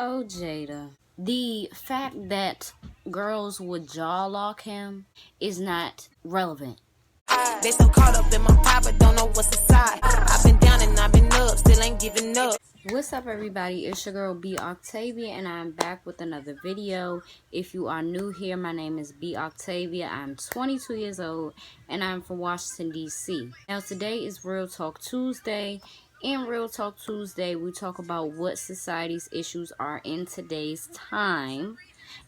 Oh, Jada. The fact that girls would jaw lock him is not relevant. They so caught up in my pride, but don't know what's inside. I've been down and I've been up, still ain't giving up. What's up, everybody? It's your girl B Octavia, and I'm back with another video. If you are new here, my name is B Octavia. I'm 22 years old, and I'm from Washington, D.C. Now, today is Real Talk Tuesday. In Real Talk Tuesday, we talk about what society's issues are in today's time,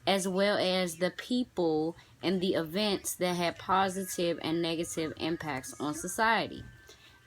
as well as the people and the events that have positive and negative impacts on society.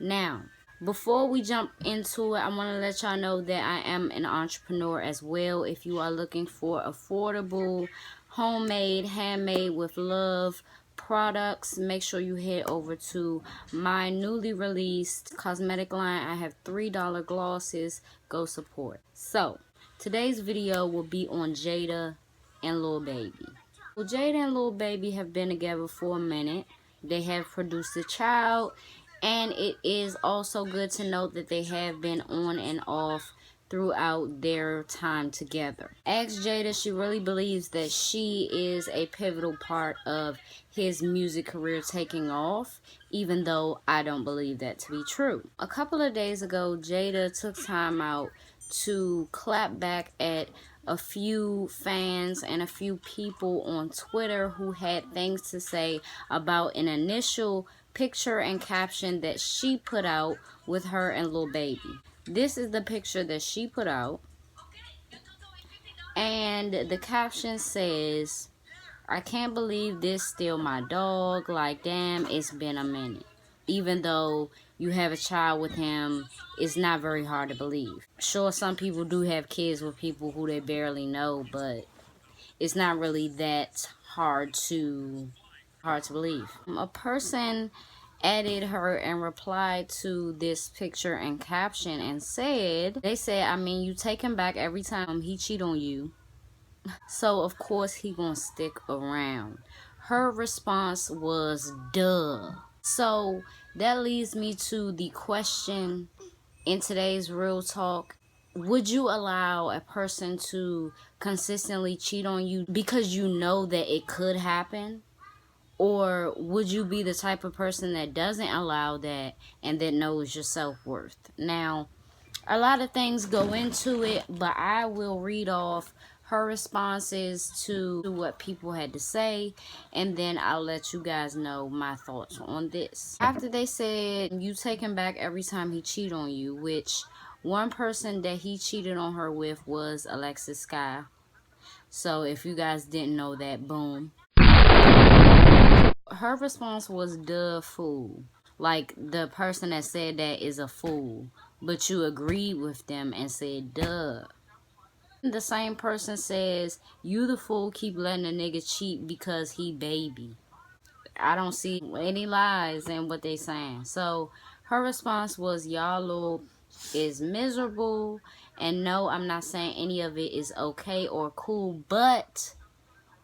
Now, before we jump into it, I want to let y'all know that I am an entrepreneur as well. If you are looking for affordable, homemade, handmade with love products, make sure you head over to my newly released cosmetic line. I have $3 glosses. Go support. So, today's video will be on Jada and Lil Baby. Well, Jada and Lil Baby have been together for a minute. They have produced a child, and it is also good to note that they have been on and off throughout their time together. Ask Jada, she really believes that she is a pivotal part of his music career taking off, even though I don't believe that to be true. A couple of days ago, Jada took time out to clap back at a few fans and a few people on Twitter who had things to say about an initial picture and caption that she put out with her and Lil Baby. This is the picture that she put out, and the caption says, "I can't believe this still my dog. Like, damn, it's been a minute. Even though you have a child with him, it's not very hard to believe." Sure, some people do have kids with people who they barely know, but it's not really that hard to believe. A person added her and replied to this picture and caption and said, I mean, you take him back every time he cheat on you, so of course he gonna stick around. Her response was, duh. So that leads me to the question in today's Real Talk. Would you allow a person to consistently cheat on you because you know that it could happen? Or would you be the type of person that doesn't allow that and that knows your self-worth? Now, a lot of things go into it, but I will read off her responses to what people had to say, and then I'll let you guys know my thoughts on this. After they said, you take him back every time he cheat on you, which one person that he cheated on her with was Alexis Sky. So if you guys didn't know that, boom. Her response was, duh, fool. Like, the person that said that is a fool, but you agreed with them and said, duh. The same person says, you the fool, keep letting a nigga cheat because he baby. I don't see any lies in what they saying. So her response was, y'all little is miserable, and no, I'm not saying any of it is okay or cool, but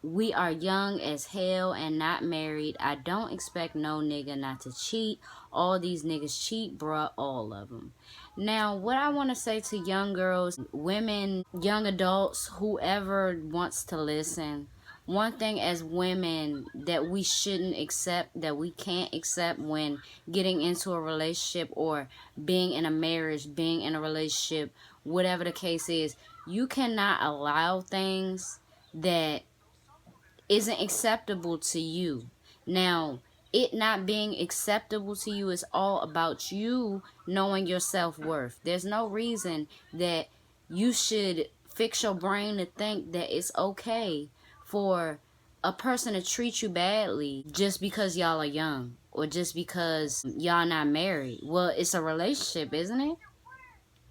we are young as hell and not married. I don't expect no nigga not to cheat. All these niggas cheat, bruh, all of them. Now, what I want to say to young girls, women, young adults, whoever wants to listen, one thing as women that we shouldn't accept, that we can't accept when getting into a relationship or being in a marriage, being in a relationship, whatever the case is, you cannot allow things that isn't acceptable to you. Now, it not being acceptable to you is all about you knowing your self-worth. There's no reason that you should fix your brain to think that it's okay for a person to treat you badly just because y'all are young or just because y'all not married. Well, it's a relationship, isn't it?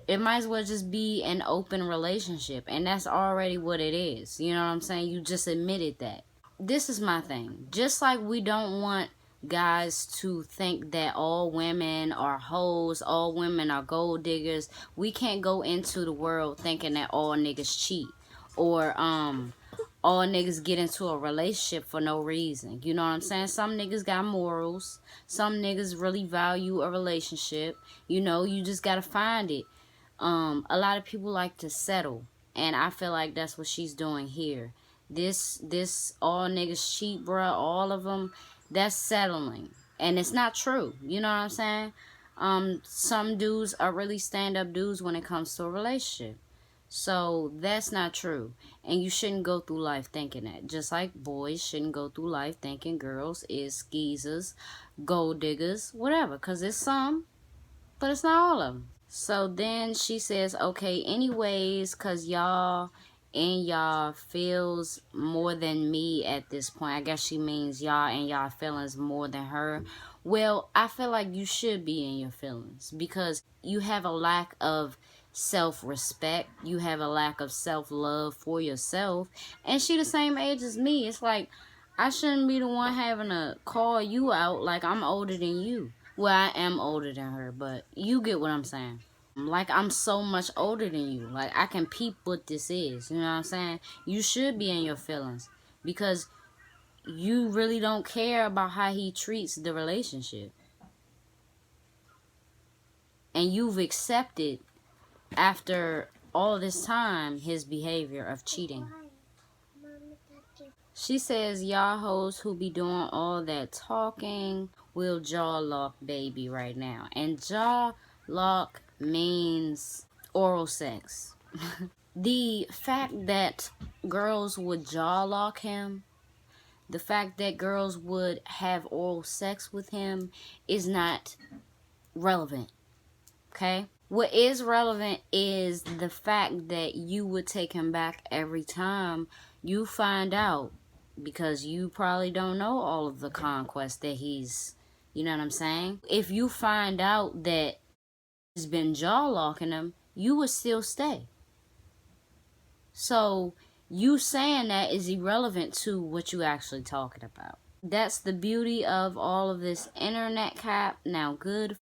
It might as well just be an open relationship, and that's already what it is. You know what I'm saying? You just admitted that. This is my thing. Just like we don't want guys to think that all women are hoes, all women are gold diggers, we can't go into the world thinking that all niggas cheat or all niggas get into a relationship for no reason. You know what I'm saying? Some niggas got morals. Some niggas really value a relationship. You know, you just gotta find it. A lot of people like to settle. And I feel like that's what she's doing here. This all niggas cheat, bruh, all of them, that's settling. And it's not true. You know what I'm saying? Some dudes are really stand-up dudes when it comes to a relationship. So that's not true. And you shouldn't go through life thinking that. Just like boys shouldn't go through life thinking girls is skeezers, gold diggers, whatever. Because it's some, but it's not all of them. So then she says, okay, anyways, because y'all and y'all feels more than me at this point. I guess she means y'all and y'all feelings more than her. Well, I feel like you should be in your feelings because you have a lack of self-respect. You have a lack of self-love for yourself. And she the same age as me. It's like, I shouldn't be the one having to call you out like I'm older than you. Well, I am older than her, but you get what I'm saying. Like, I'm so much older than you. Like, I can peep what this is. You know what I'm saying? You should be in your feelings because you really don't care about how he treats the relationship. And you've accepted, after all this time, his behavior of cheating. She says, y'all hoes who be doing all that talking will jaw lock baby right now. And jaw lock means oral sex. The fact that girls would jaw lock him, the fact that girls would have oral sex with him is not relevant. Okay? What is relevant is the fact that you would take him back every time you find out, because you probably don't know all of the conquests that he's, you know what I'm saying? If you find out that he's been jaw locking him, you would still stay. So you saying that is irrelevant to what you actually talking about. That's the beauty of all of this internet cap. Now, good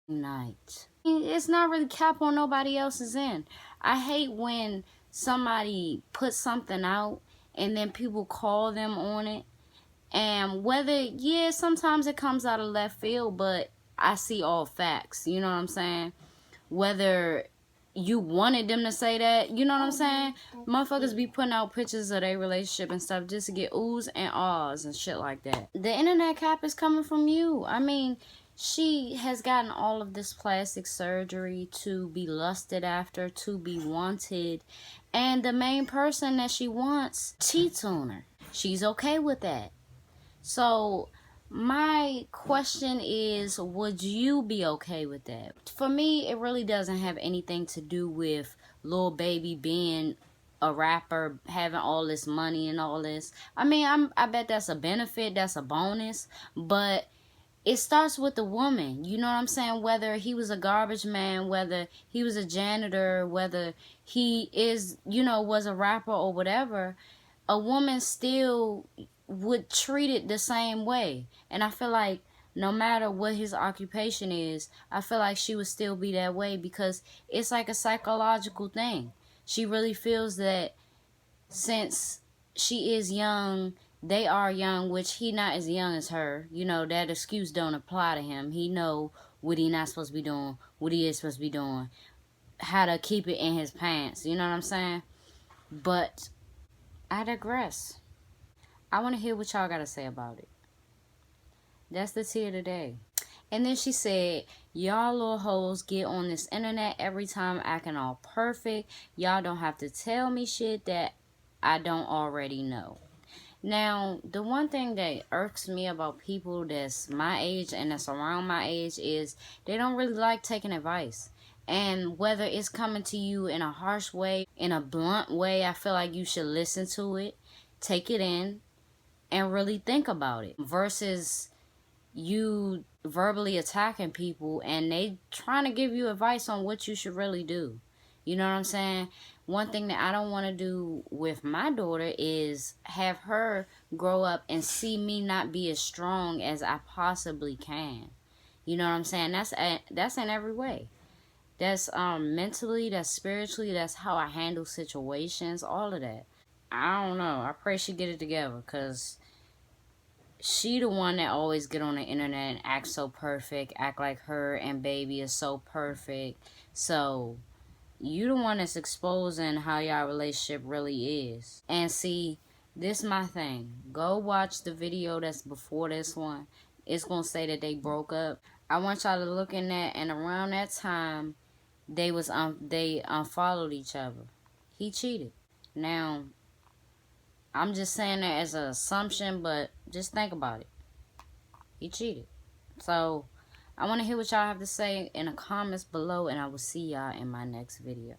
night. It's not really cap on nobody else's end. I hate when somebody puts something out and then people call them on it. And whether, yeah, sometimes it comes out of left field, but I see all facts. You know what I'm saying? Whether you wanted them to say that, you know what I'm saying? Motherfuckers be putting out pictures of their relationship and stuff just to get oohs and ahs and shit like that. The internet cap is coming from you. I mean, she has gotten all of this plastic surgery to be lusted after, to be wanted, and the main person that she wants cheats on her. She's okay with that. So my question is, would you be okay with that? For me, it really doesn't have anything to do with Lil Baby being a rapper, having all this money and all this. I mean, I bet that's a benefit, that's a bonus, but it starts with the woman. You know what I'm saying? Whether he was a garbage man, whether he was a janitor, whether he is, you know, was a rapper or whatever, a woman still would treat it the same way. And I feel like no matter what his occupation is, I feel like she would still be that way because it's like a psychological thing. She really feels that since she is young, they are young, which he not as young as her. You know, that excuse don't apply to him. He know what he not supposed to be doing, what he is supposed to be doing, how to keep it in his pants. You know what I'm saying? But I digress. I want to hear what y'all got to say about it. That's the tea of the day. And then she said, y'all little hoes get on this internet every time acting all perfect. Y'all don't have to tell me shit that I don't already know. Now, the one thing that irks me about people that's my age and that's around my age is they don't really like taking advice. And whether it's coming to you in a harsh way, in a blunt way, I feel like you should listen to it, take it in, and really think about it. Versus you verbally attacking people and they trying to give you advice on what you should really do. You know what I'm saying? One thing that I don't want to do with my daughter is have her grow up and see me not be as strong as I possibly can. You know what I'm saying? That's in every way. That's mentally, that's spiritually, that's how I handle situations, all of that. I don't know. I pray she get it together because she the one that always get on the internet and act so perfect, act like her and baby is so perfect. So you the one that's exposing how y'all relationship really is. And see, this my thing. Go watch the video that's before this one. It's gonna say that they broke up. I want y'all to look in that, and around that time, they unfollowed each other. He cheated. Now, I'm just saying that as an assumption, but just think about it. He cheated. So, I want to hear what y'all have to say in the comments below, and I will see y'all in my next video.